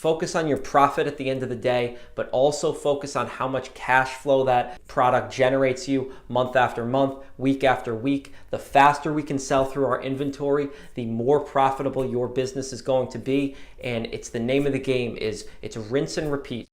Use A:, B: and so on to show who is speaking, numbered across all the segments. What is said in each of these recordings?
A: focus on your profit at the end of the day, but also focus on how much cash flow that product generates you month after month, week after week. The faster we can sell through our inventory, the more profitable your business is going to be. And it's the name of the game is it's rinse and repeat.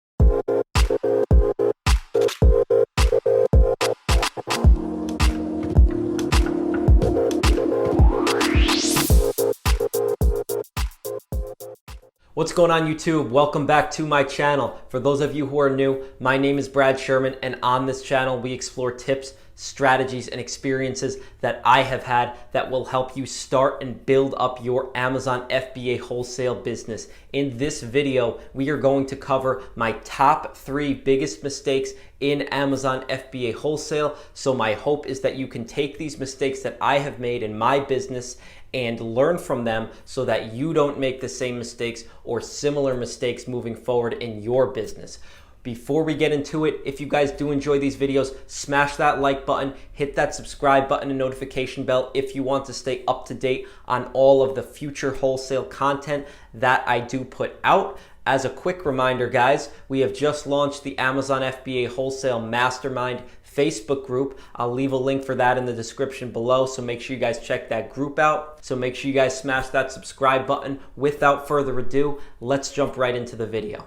A: What's going on YouTube? Welcome back to my channel. For those of you who are new, my name is Brad Sherman, and on this channel we explore tips, strategies, and experiences that I have had that will help you start and build up your Amazon FBA wholesale business. In this video, we are going to cover my top 3 biggest mistakes in Amazon FBA wholesale. So my hope is that you can take these mistakes that I have made in my business and learn from them so that you don't make the same mistakes or similar mistakes moving forward in your business. Before we get into it, if you guys do enjoy these videos, smash that like button, hit that subscribe button and notification bell if you want to stay up to date on all of the future wholesale content that I do put out. As a quick reminder, guys, we have just launched the Amazon FBA Wholesale Mastermind Facebook group. I'll leave a link for that in the description below, so make sure you guys check that group out. So make sure you guys smash that subscribe button. Without further ado, let's jump right into the video.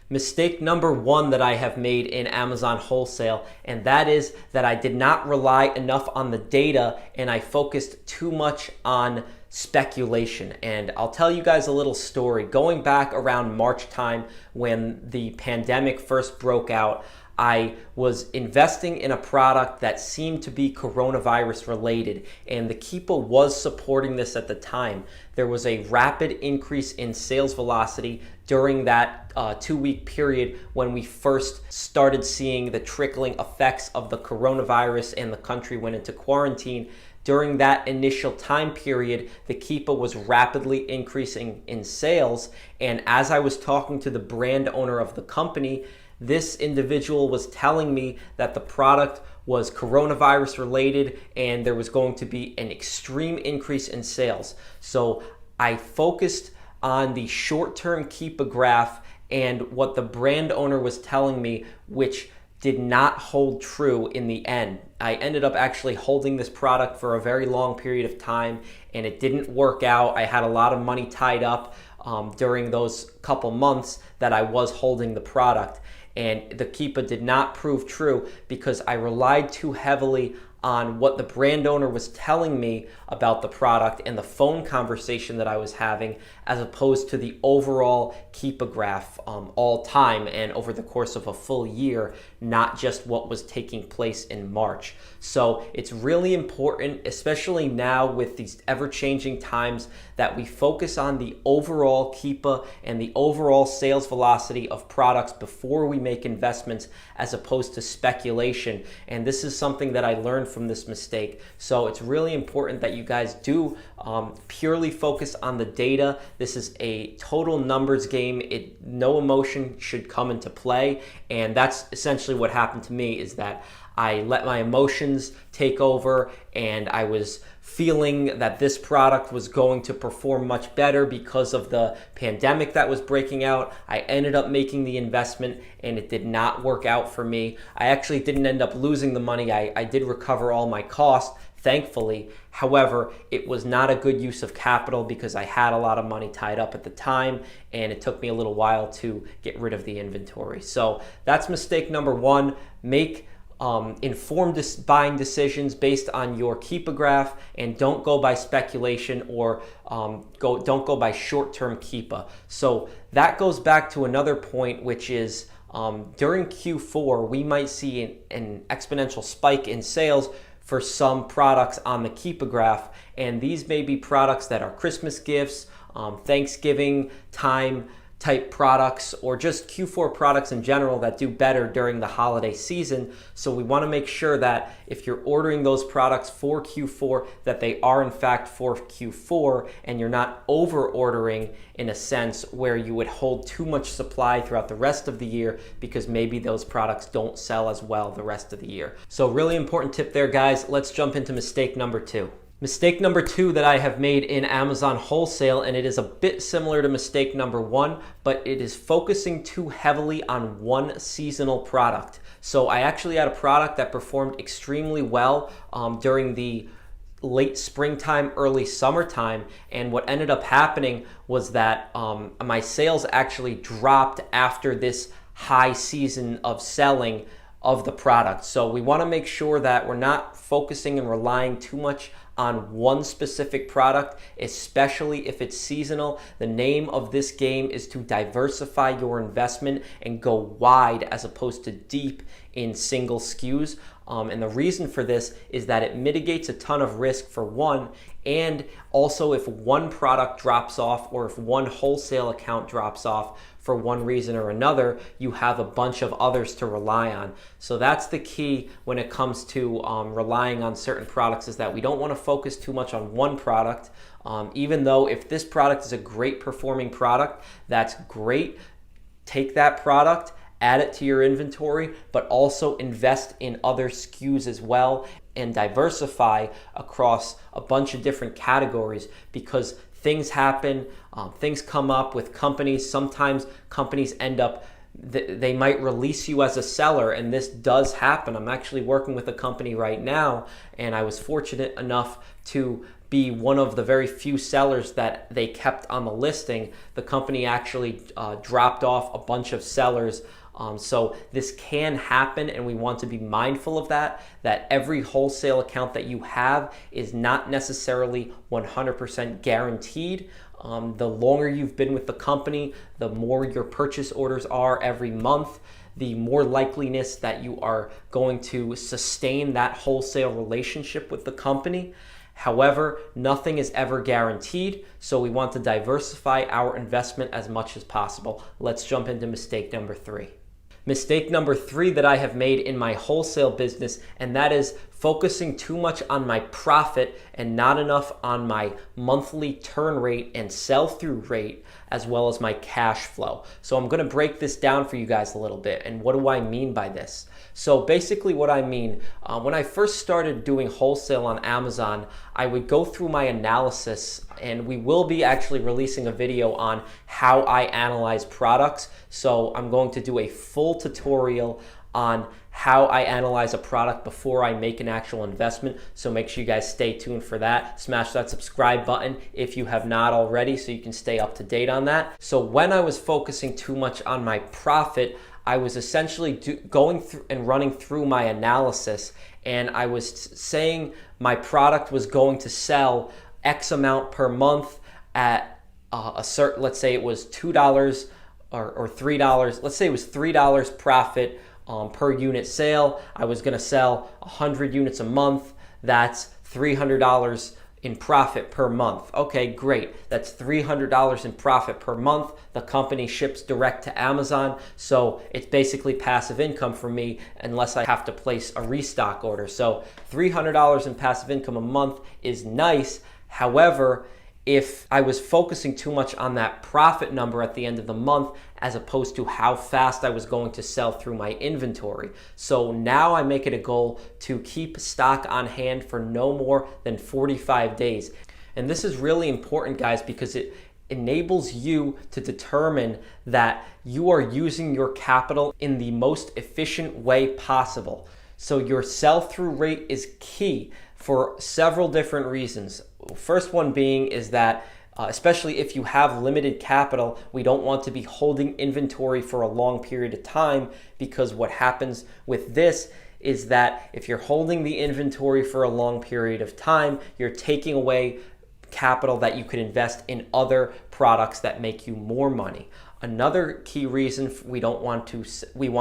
A: Mistake number 1 that I have made in Amazon wholesale, and that is that I did not rely enough on the data and I focused too much on speculation. And I'll tell you guys a little story. Going back around March time when the pandemic first broke out, I was investing in a product that seemed to be coronavirus related, and the Keepa was supporting this at the time. There was a rapid increase in sales velocity during that 2-week period when we first started seeing the trickling effects of the coronavirus and the country went into quarantine. During that initial time period, the Keepa was rapidly increasing in sales, and as I was talking to the brand owner of the company, this individual was telling me that the product was coronavirus related and there was going to be an extreme increase in sales. So I focused on the short-term Keepa graph and what the brand owner was telling me, which did not hold true in the end. I ended up actually holding this product for a very long period of time and it didn't work out. I had a lot of money tied up during those couple months that I was holding the product. And the Keepa did not prove true because I relied too heavily on what the brand owner was telling me about the product and the phone conversation that I was having, as opposed to the overall Keepa graph all time and over the course of a full year, not just what was taking place in March. So it's really important, especially now with these ever-changing times, that we focus on the overall Keepa and the overall sales velocity of products before we make investments, as opposed to speculation. And this is something that I learned from this mistake. So it's really important that you guys do purely focus on the data. This is a total numbers game. No emotion should come into play. And that's essentially what happened to me, is that I let my emotions take over and I was feeling that this product was going to perform much better because of the pandemic that was breaking out. I ended up making the investment and it did not work out for me. I actually didn't end up losing the money. I did recover all my costs, thankfully. However, it was not a good use of capital because I had a lot of money tied up at the time and it took me a little while to get rid of the inventory. So that's mistake number 1. Make informed buying decisions based on your Keepa graph, and don't go by speculation or don't go by short-term Keepa. So that goes back to another point, which is during Q4 we might see an exponential spike in sales for some products on the Keepa graph, and these may be products that are Christmas gifts, Thanksgiving time type products, or just Q4 products in general that do better during the holiday season. So we want to make sure that if you're ordering those products for Q4, that they are in fact for Q4 and you're not over ordering in a sense where you would hold too much supply throughout the rest of the year because maybe those products don't sell as well the rest of the year. So really important tip there, guys. Let's jump into mistake number 2. Mistake number 2 that I have made in Amazon wholesale, and it is a bit similar to mistake number 1, but it is focusing too heavily on one seasonal product. So I actually had a product that performed extremely well during the late springtime, early summertime, and what ended up happening was that my sales actually dropped after this high season of selling of the product. So we want to make sure that we're not focusing and relying too much on one specific product, especially if it's seasonal. The name of this game is to diversify your investment and go wide as opposed to deep in single SKUs. And the reason for this is that it mitigates a ton of risk for one, and also if one product drops off or if one wholesale account drops off for one reason or another, you have a bunch of others to rely on. So that's the key when it comes to relying on certain products, is that we don't want to focus too much on one product. Even though if this product is a great performing product, that's great. Take that product, add it to your inventory, but also invest in other SKUs as well and diversify across a bunch of different categories, because things happen, things come up with companies. Sometimes companies end up, they might release you as a seller, and this does happen. I'm actually working with a company right now, and I was fortunate enough to be one of the very few sellers that they kept on the listing. The company actually dropped off a bunch of sellers. So this can happen, and we want to be mindful of that every wholesale account that you have is not necessarily 100% guaranteed. The longer you've been with the company, the more your purchase orders are every month, the more likeliness that you are going to sustain that wholesale relationship with the company. However, nothing is ever guaranteed, so we want to diversify our investment as much as possible. Let's jump into mistake number 3. Mistake number 3 that I have made in my wholesale business, and that is focusing too much on my profit and not enough on my monthly turn rate and sell-through rate, as well as my cash flow. So I'm going to break this down for you guys a little bit. And what do I mean by this? So basically what I mean, when I first started doing wholesale on Amazon, I would go through my analysis, and we will be actually releasing a video on how I analyze products. So I'm going to do a full tutorial on how I analyze a product before I make an actual investment. So make sure you guys stay tuned for that. Smash that subscribe button if you have not already, so you can stay up to date on that. So when I was focusing too much on my profit, I was essentially going through and running through my analysis, and I was saying my product was going to sell X amount per month at a certain, let's say it was $2 or $3. Let's say it was $3 profit per unit sale. I was going to sell 100 units a month. That's $300 in profit per month. Okay, great. That's $300 in profit per month. The company ships direct to Amazon, so it's basically passive income for me unless I have to place a restock order. So $300 in passive income a month is nice. However, if I was focusing too much on that profit number at the end of the month as opposed to how fast I was going to sell through my inventory. So now I make it a goal to keep stock on hand for no more than 45 days. And this is really important, guys, because it enables you to determine that you are using your capital in the most efficient way possible. So your sell-through rate is key for several different reasons. First one being is that especially if you have limited capital, we don't want to be holding inventory for a long period of time, because what happens with this is that if you're holding the inventory for a long period of time, you're taking away capital that you could invest in other products that make you more money. Another key reason we want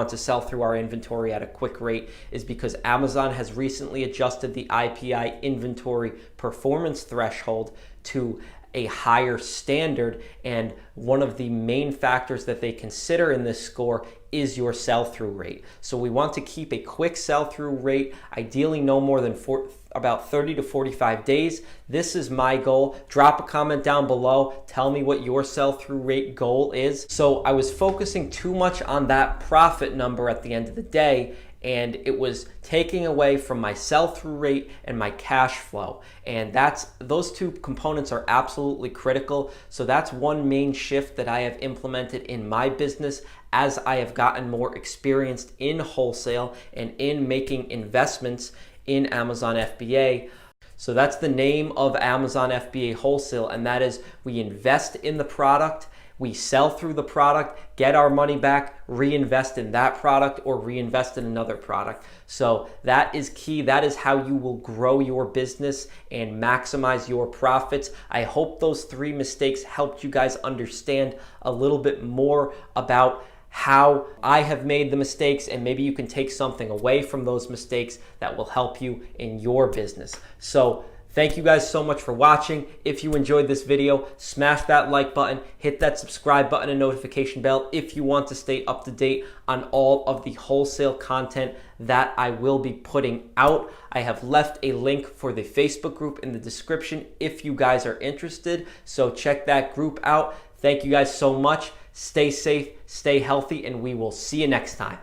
A: to sell through our inventory at a quick rate is because Amazon has recently adjusted the IPI inventory performance threshold to a higher standard, and one of the main factors that they consider in this score is your sell-through rate. So we want to keep a quick sell-through rate, ideally no more than about 30 to 45 days. This is my goal. Drop a comment down below. Tell me what your sell-through rate goal is. So I was focusing too much on that profit number at the end of the day, and it was taking away from my sell-through rate and my cash flow. And those two components are absolutely critical. So that's one main shift that I have implemented in my business as I have gotten more experienced in wholesale and in making investments in Amazon FBA. So that's the name of Amazon FBA Wholesale, and that is we invest in the product, we sell through the product, get our money back, reinvest in that product, or reinvest in another product. So that is key. That is how you will grow your business and maximize your profits. I hope those 3 mistakes helped you guys understand a little bit more about how I have made the mistakes, and maybe you can take something away from those mistakes that will help you in your business. So thank you guys so much for watching. If you enjoyed this video, smash that like button, hit that subscribe button and notification bell if you want to stay up to date on all of the wholesale content that I will be putting out. I have left a link for the Facebook group in the description if you guys are interested, so check that group out. Thank you guys so much. Stay safe, stay healthy, and we will see you next time.